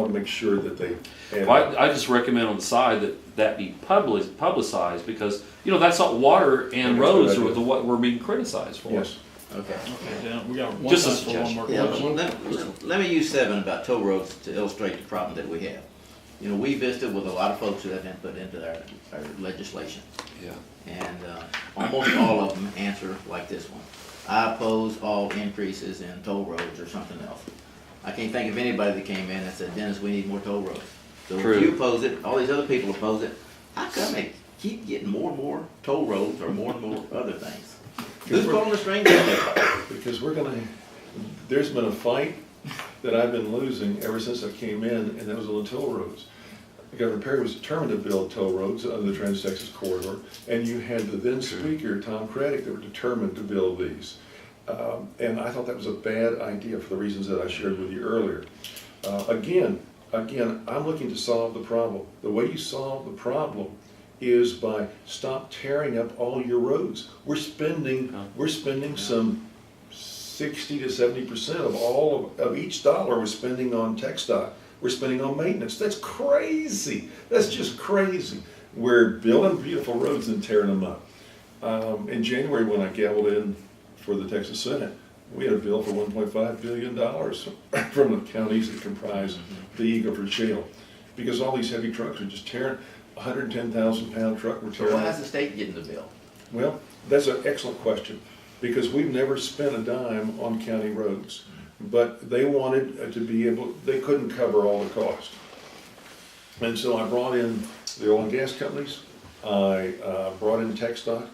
want to make sure that they have. Well, I just recommend on the side that be publicized because, you know, that's not water and roads are what we're being criticized for. Yes. Okay. Okay, Dan, we got one Just time a for one more Yeah, question. let me use 7 about toll roads to illustrate the problem that we have. You know, we visited with a lot of folks who have input into our legislation. Yeah. And almost all of them answer like this one. I oppose all increases in toll roads or something else. I can't think of anybody that came in and said, Dennis, we need more toll roads. So True. if you oppose it, all these other people oppose it, how come they keep getting more and more toll roads or more and more other things? Who's pulling the strings out there? Because there's been a fight that I've been losing ever since I came in, and that was on the toll roads. Governor Perry was determined to build toll roads under the Trans-Texas Corridor, and you had the then Speaker, Tom Craddock, that were determined to build these. And I thought that was a bad idea for the reasons that I shared with you earlier. Again, I'm looking to solve the problem. The way you solve the problem is by stop tearing up all your roads. We're spending some 60 to 70% of all of each dollar we're spending on tech stock. We're spending on maintenance. That's crazy. That's just crazy. We're building beautiful roads and tearing them up. In January, when I gavelled in for the Texas Senate, we had a bill for $1.5 billion from the counties that comprise the Eagle Ford Shale, because all these heavy trucks are just tearing. 110,000-pound truck we're So tearing. why is the state getting the bill? Well, that's an excellent question, because we've never spent a dime on county roads. But they wanted to be able, they couldn't cover all the cost. And so I brought in the oil and gas companies, I brought in TxDOT,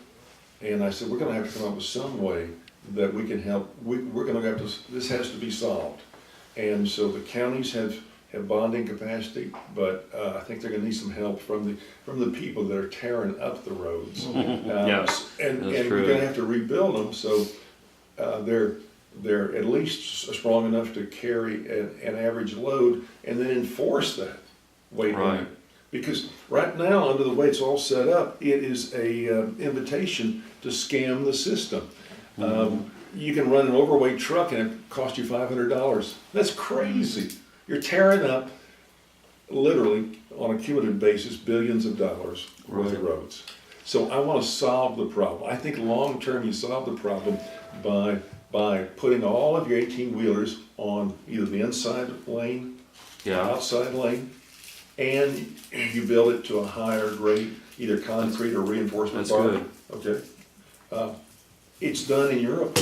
and I said, we're gonna have to come up with some way that we can help, we're gonna have to, this has to be solved. And so the counties have bonding capacity, but I think they're gonna need some help from the people that are tearing up the roads. Yes, And that's we're true. gonna have to rebuild them, so they're at least strong enough to carry an average load and then enforce that weight Right. limit. Because right now, under the way it's all set up, it is a invitation to scam the system. You can run an overweight truck and it costs you $500. That's crazy. You're tearing up, literally, on a cumulative basis, billions of dollars worth of roads. So I want to solve the problem. I think long-term you solve the problem by putting all of your 18-wheelers on either the inside lane, or outside lane, and you build it to a higher grade, either concrete or reinforcement That's bar. good. Okay. It's done in Europe.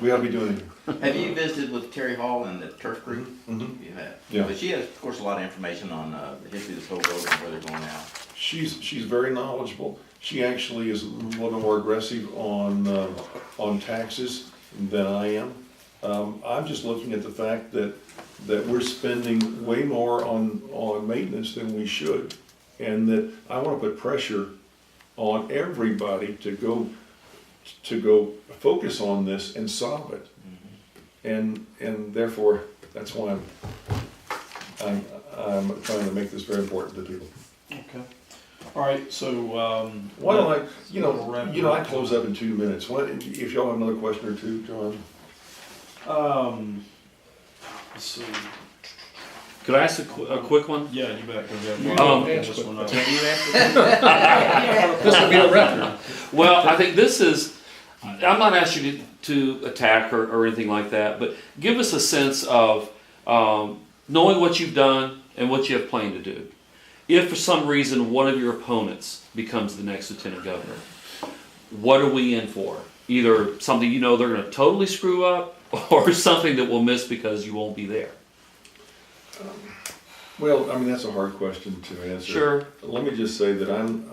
We ought to be doing it here. Have you visited with Terry Hall and the turf group? Mhm. You have. Yeah. But she has, of course, a lot of information on the history of the toll road and where they're going now. She's very knowledgeable. She actually is a little bit more aggressive on taxes than I am. I'm just looking at the fact that we're spending way more on maintenance than we should, and that I want to put pressure on everybody to go focus on this and solve it. And therefore, that's why I'm trying to make this very important to people. Okay. All right, so, Why don't I close up in 2 minutes. If y'all have another question or two, John? let's see. Could I ask a quick one? Yeah, you bet. Go ahead. You Well, don't this one up. This would be a record. Well, I think this is, I'm not asking you to attack or anything like that, but give us a sense of knowing what you've done and what you have planned to do. If for some reason one of your opponents becomes the next lieutenant governor, what are we in for? Either something you know they're going to totally screw up, or something that we'll miss because you won't be there. Well, I mean, that's a hard question to answer. Sure. Let me just say that I'm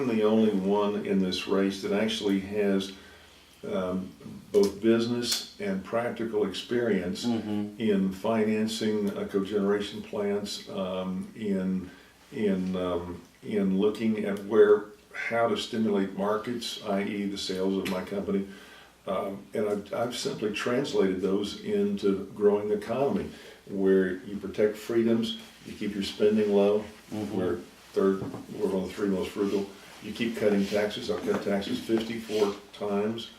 the only one in this race that actually has both business and practical experience in financing cogeneration plants, in looking at how to stimulate markets, i.e. the sales of my company. And I've simply translated those into growing economy, where you protect freedoms, you keep your spending low. We're one of the 3 most frugal. You keep cutting taxes. I've cut taxes 54 times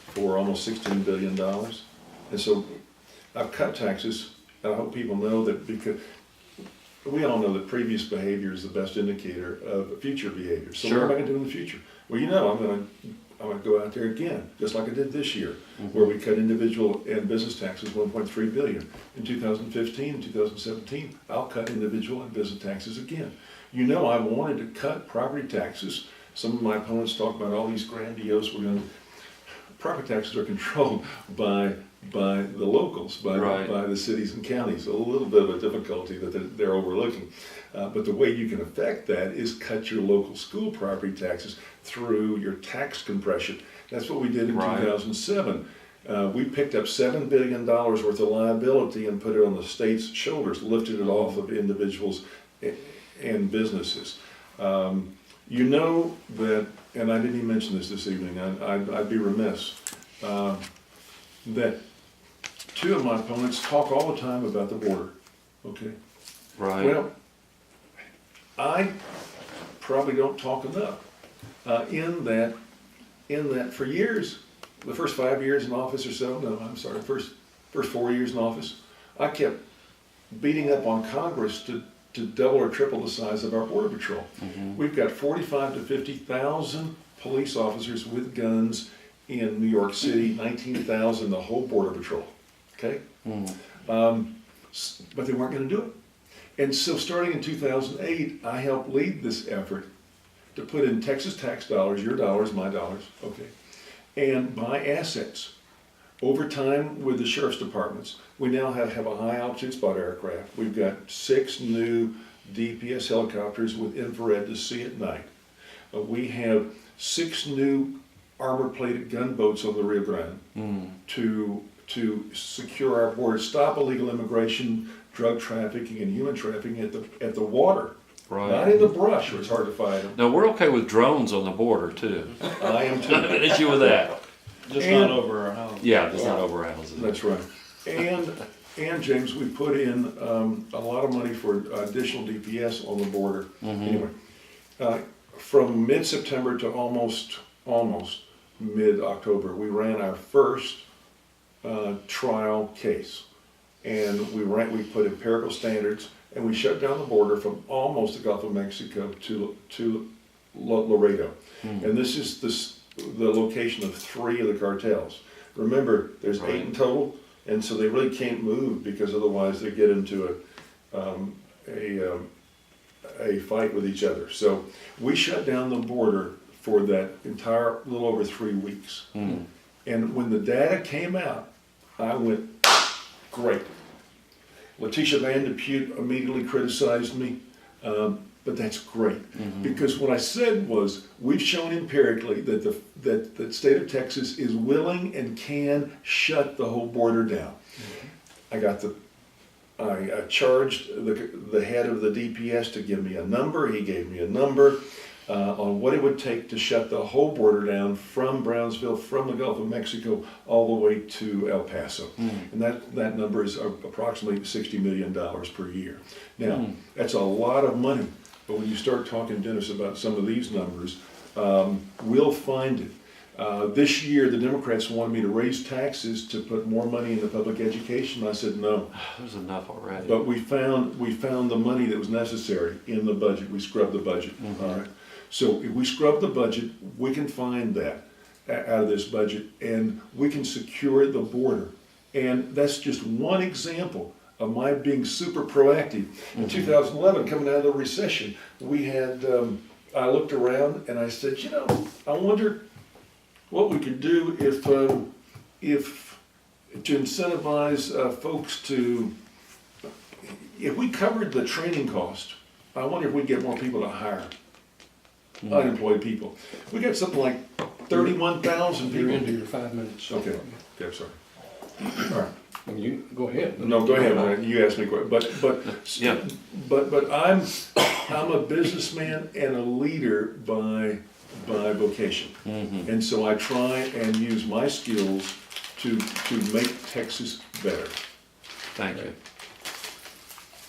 for almost $16 billion. And so I've cut taxes I hope people know that, because we all know that previous behavior is the best indicator of future behavior. So what am I gonna do in the future? Well, you know, I'm gonna go out there again, just like I did this year, where we cut individual and business taxes 1.3 billion. In 2015, 2017, I'll cut individual and business taxes again. You know, I wanted to cut property taxes. Some of my opponents talk about all these grandiose, property taxes are controlled by the locals, by the cities and counties. A little bit of a difficulty that they're overlooking. But the way you can affect that is cut your local school property taxes through your tax compression. That's what we did in 2007. We picked up $7 billion worth of liability and put it on the state's shoulders, lifted it off of individuals and businesses. You know that, and I didn't even mention this evening, I'd be remiss, that two of my opponents talk all the time about the border, okay? Right. Well, I probably don't talk enough, in that for years, the first 5 years in office or so, no, I'm sorry, first 4 years in office, I kept beating up on Congress to double or triple the size of our border patrol. We've got 45 to 50,000 police officers with guns in New York City, 19,000 the whole border patrol, okay? But they weren't gonna do it. And so starting in 2008, I helped lead this effort to put in Texas tax dollars, your dollars, my dollars, okay, and buy assets. Over time with the sheriff's departments, we now have a high altitude spot aircraft. We've got 6 new DPS helicopters with infrared to see at night. We have 6 new armor-plated gunboats on the Rio Grande to secure our border, stop illegal immigration, drug trafficking, and human trafficking at the water. Right. Not in the brush where it's hard to find them. No, we're okay with drones on the border too. I am too. An issue with that. Just And- not over our house. Yeah, just not over houses. That's right. And James, we put in a lot of money for additional DPS on the border. Anyway, from mid-September to almost mid-October, we ran our first trial case. And we put empirical standards, and we shut down the border from almost the Gulf of Mexico to Laredo. And this is the location of 3 of the cartels. Remember, there's 8 in total, and so they really can't move, because otherwise they get into a fight with each other. So we shut down the border for that entire little over 3 weeks. And when the data came out, I went, great. Letitia Van de Putte immediately criticized me, but that's great. Because what I said was, we've shown empirically that the state of Texas is willing and can shut the whole border down. I charged the head of the DPS to give me a number. He gave me a number on what it would take to shut the whole border down from Brownsville, from the Gulf of Mexico, all the way to El Paso. And that number is approximately $60 million per year. Now, that's a lot of money, but when you start talking, Dennis, about some of these numbers, we'll find it. This year, the Democrats wanted me to raise taxes to put more money into public education. I said no. There's enough already. But we found the money that was necessary in the budget. We scrubbed the budget. All right. So if we scrub the budget, we can find that out of this budget, and we can secure the border. And that's just one example of my being super proactive. In 2011, coming out of the recession, we had, I looked around and I said, I wonder what we could do if to incentivize folks to, if we covered the training cost, I wonder if we'd get more people to hire unemployed people. We got something like 31,000 You're people. into your 5 minutes. Okay, I'm sorry. All right. And you, go ahead. No, go ahead, you asked me, but I'm a businessman and a leader by vocation. And so I try and use my skills to make Texas better. Thank you.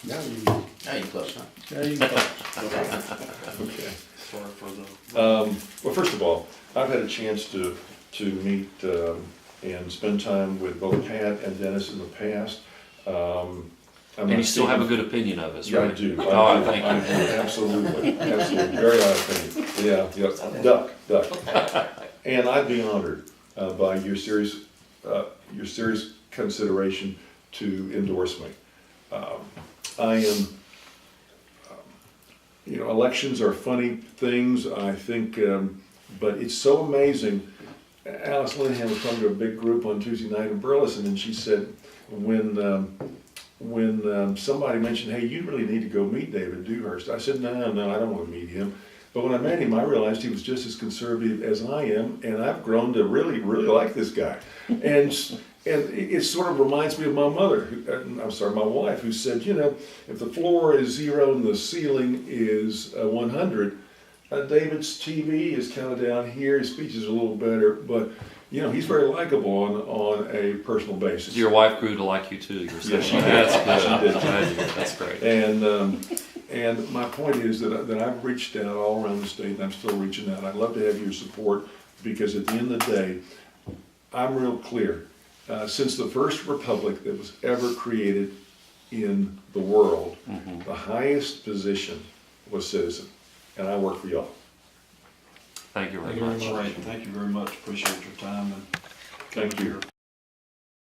Now you, Now you close, huh? there you go. Okay. Sorry for the. Well, first of all, I've had a chance to meet and spend time with both Pat and Dennis in the past. I'm And not you still have a speaking- good opinion of us, Yeah, I right? do. Oh, thank I you. do, absolutely, absolutely, very high opinion. Yeah, duck. And I'd be honored by your serious consideration to endorse me. I am, elections are funny things, I think, but it's so amazing. Alice Linehan was talking to a big group on Tuesday night in Burleson, and she said, when somebody mentioned, hey, you really need to go meet David Dewhurst, I said, no, I don't want to meet him. But when I met him, I realized he was just as conservative as I am, and I've grown to really, really like this guy. And it sort of reminds me of my mother, my wife, who said, if the floor is 0 and the ceiling is 100, David's TV is kind of down here, his speech is a little better, but he's very likable on a personal basis. Your wife grew to like you too, you're saying. Yes, she did. That's She good. did. That's great. And my point is that I've reached out all around the state, and I'm still reaching out. I'd love to have your support, because at the end of the day, I'm real clear. Since the first republic that was ever created in the world, the highest position was citizen, and I work for y'all. Thank you very Thank you much. very much. Thank you very much. Appreciate your time and Thank you.